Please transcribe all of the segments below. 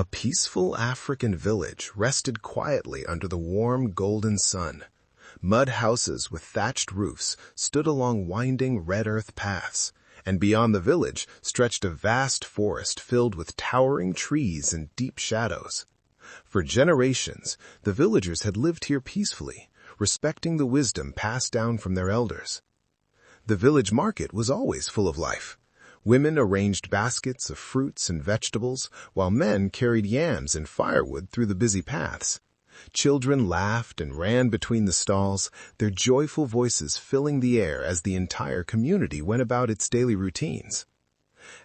A peaceful African village rested quietly under the warm golden sun. Mud houses with thatched roofs stood along winding red earth paths, and beyond the village stretched a vast forest filled with towering trees and deep shadows. For generations, the villagers had lived here peacefully, respecting the wisdom passed down from their elders. The village market was always full of life. Women arranged baskets of fruits and vegetables, while men carried yams and firewood through the busy paths. Children laughed and ran between the stalls, their joyful voices filling the air as the entire community went about its daily routines.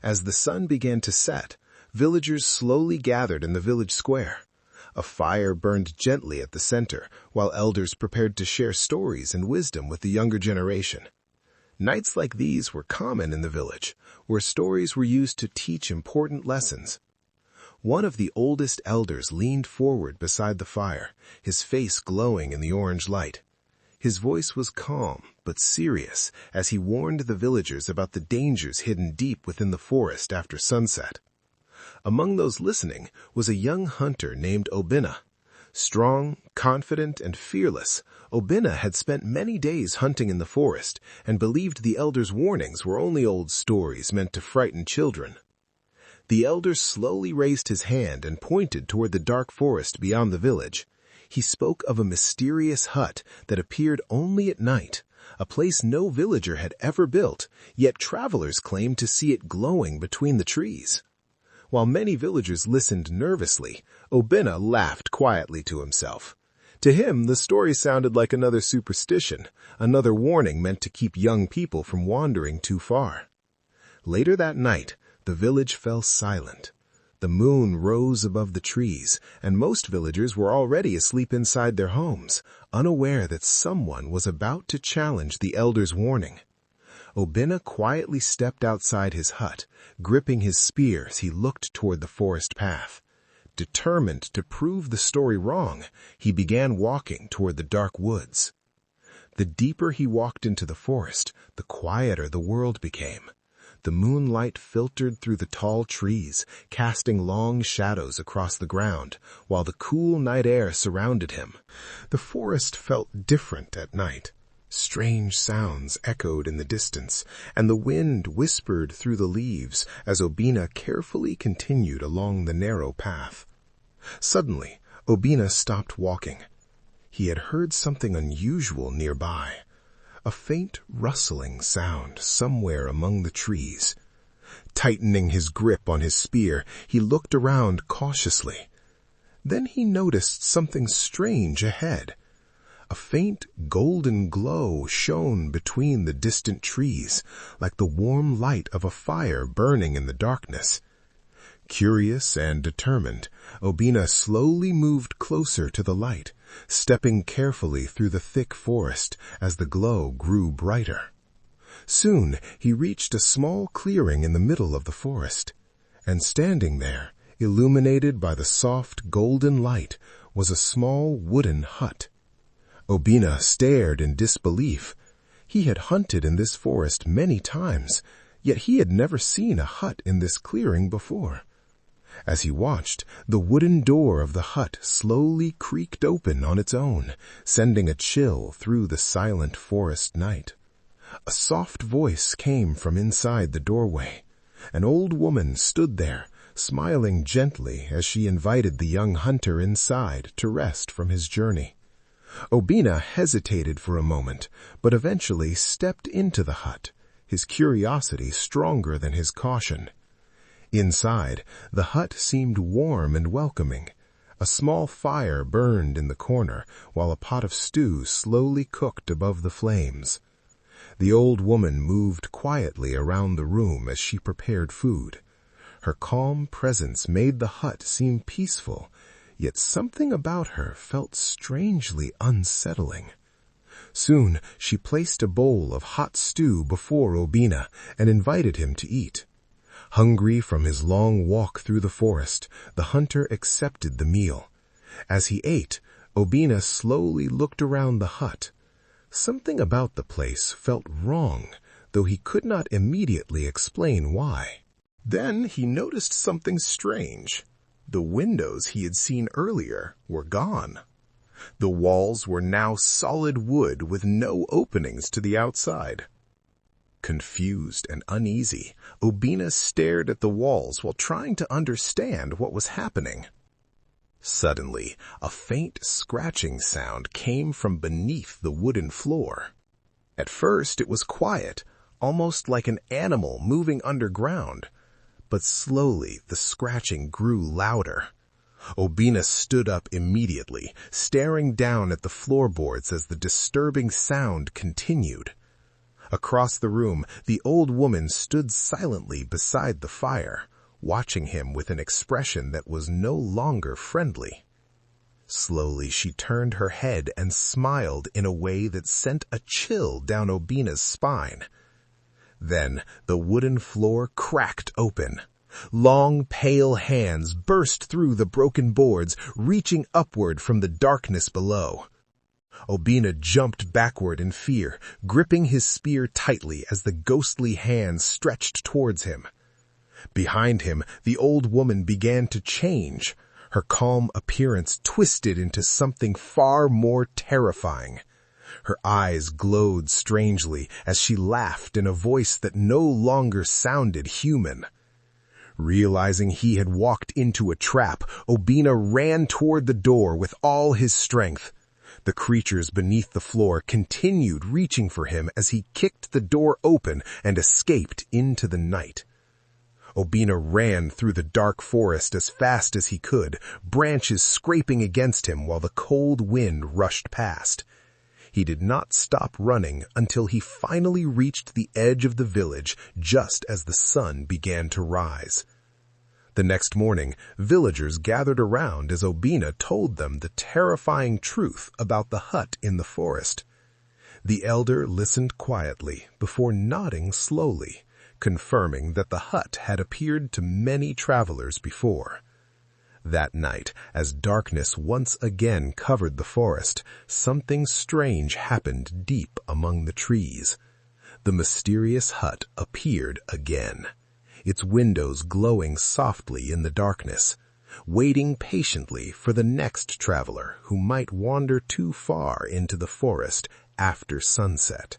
As the sun began to set, villagers slowly gathered in the village square. A fire burned gently at the center, while elders prepared to share stories and wisdom with the younger generation. Nights like these were common in the village, where stories were used to teach important lessons. One of the oldest elders leaned forward beside the fire, his face glowing in the orange light. His voice was calm but serious as he warned the villagers about the dangers hidden deep within the forest after sunset. Among those listening was a young hunter named Obinna. Strong, confident, and fearless, Obinna had spent many days hunting in the forest and believed the elders' warnings were only old stories meant to frighten children. The elder slowly raised his hand and pointed toward the dark forest beyond the village. He spoke of a mysterious hut that appeared only at night, a place no villager had ever built, yet travelers claimed to see it glowing between the trees. While many villagers listened nervously, Obinna laughed quietly to himself. To him, the story sounded like another superstition, another warning meant to keep young people from wandering too far. Later that night, the village fell silent. The moon rose above the trees, and most villagers were already asleep inside their homes, unaware that someone was about to challenge the elder's warning. Obinna quietly stepped outside his hut, gripping his spear as he looked toward the forest path. Determined to prove the story wrong, he began walking toward the dark woods. The deeper he walked into the forest, the quieter the world became. The moonlight filtered through the tall trees, casting long shadows across the ground, while the cool night air surrounded him. The forest felt different at night. Strange sounds echoed in the distance, and the wind whispered through the leaves as Obinna carefully continued along the narrow path. Suddenly, Obinna stopped walking. He had heard something unusual nearby, a faint rustling sound somewhere among the trees. Tightening his grip on his spear, he looked around cautiously. Then he noticed something strange ahead. A faint golden glow shone between the distant trees, like the warm light of a fire burning in the darkness. Curious and determined, Obinna slowly moved closer to the light, stepping carefully through the thick forest as the glow grew brighter. Soon he reached a small clearing in the middle of the forest, and standing there, illuminated by the soft golden light, was a small wooden hut. Obinna stared in disbelief. He had hunted in this forest many times, yet he had never seen a hut in this clearing before. As he watched, the wooden door of the hut slowly creaked open on its own, sending a chill through the silent forest night. A soft voice came from inside the doorway. An old woman stood there, smiling gently as she invited the young hunter inside to rest from his journey. Obinna hesitated for a moment, but eventually stepped into the hut, his curiosity stronger than his caution. Inside, the hut seemed warm and welcoming. A small fire burned in the corner, while a pot of stew slowly cooked above the flames. The old woman moved quietly around the room as she prepared food. Her calm presence made the hut seem peaceful, yet something about her felt strangely unsettling. Soon she placed a bowl of hot stew before Obinna and invited him to eat. Hungry from his long walk through the forest, the hunter accepted the meal. As he ate, Obinna slowly looked around the hut. Something about the place felt wrong, though he could not immediately explain why. Then he noticed something strange. The windows he had seen earlier were gone. The walls were now solid wood with no openings to the outside. Confused and uneasy, Obina stared at the walls while trying to understand what was happening. Suddenly, a faint scratching sound came from beneath the wooden floor. At first it was quiet, almost like an animal moving underground, but slowly the scratching grew louder. Obina stood up immediately, staring down at the floorboards as the disturbing sound continued. Across the room, the old woman stood silently beside the fire, watching him with an expression that was no longer friendly. Slowly she turned her head and smiled in a way that sent a chill down Obina's spine. Then the wooden floor cracked open. Long, pale hands burst through the broken boards, reaching upward from the darkness below. Obina jumped backward in fear, gripping his spear tightly as the ghostly hands stretched towards him. Behind him, the old woman began to change. Her calm appearance twisted into something far more terrifying. Her eyes glowed strangely as she laughed in a voice that no longer sounded human. Realizing he had walked into a trap, Obina ran toward the door with all his strength. The creatures beneath the floor continued reaching for him as he kicked the door open and escaped into the night. Obina ran through the dark forest as fast as he could, branches scraping against him while the cold wind rushed past. He did not stop running until he finally reached the edge of the village just as the sun began to rise. The next morning, villagers gathered around as Obina told them the terrifying truth about the hut in the forest. The elder listened quietly before nodding slowly, confirming that the hut had appeared to many travelers before. That night, as darkness once again covered the forest, something strange happened deep among the trees. The mysterious hut appeared again, its windows glowing softly in the darkness, waiting patiently for the next traveler who might wander too far into the forest after sunset.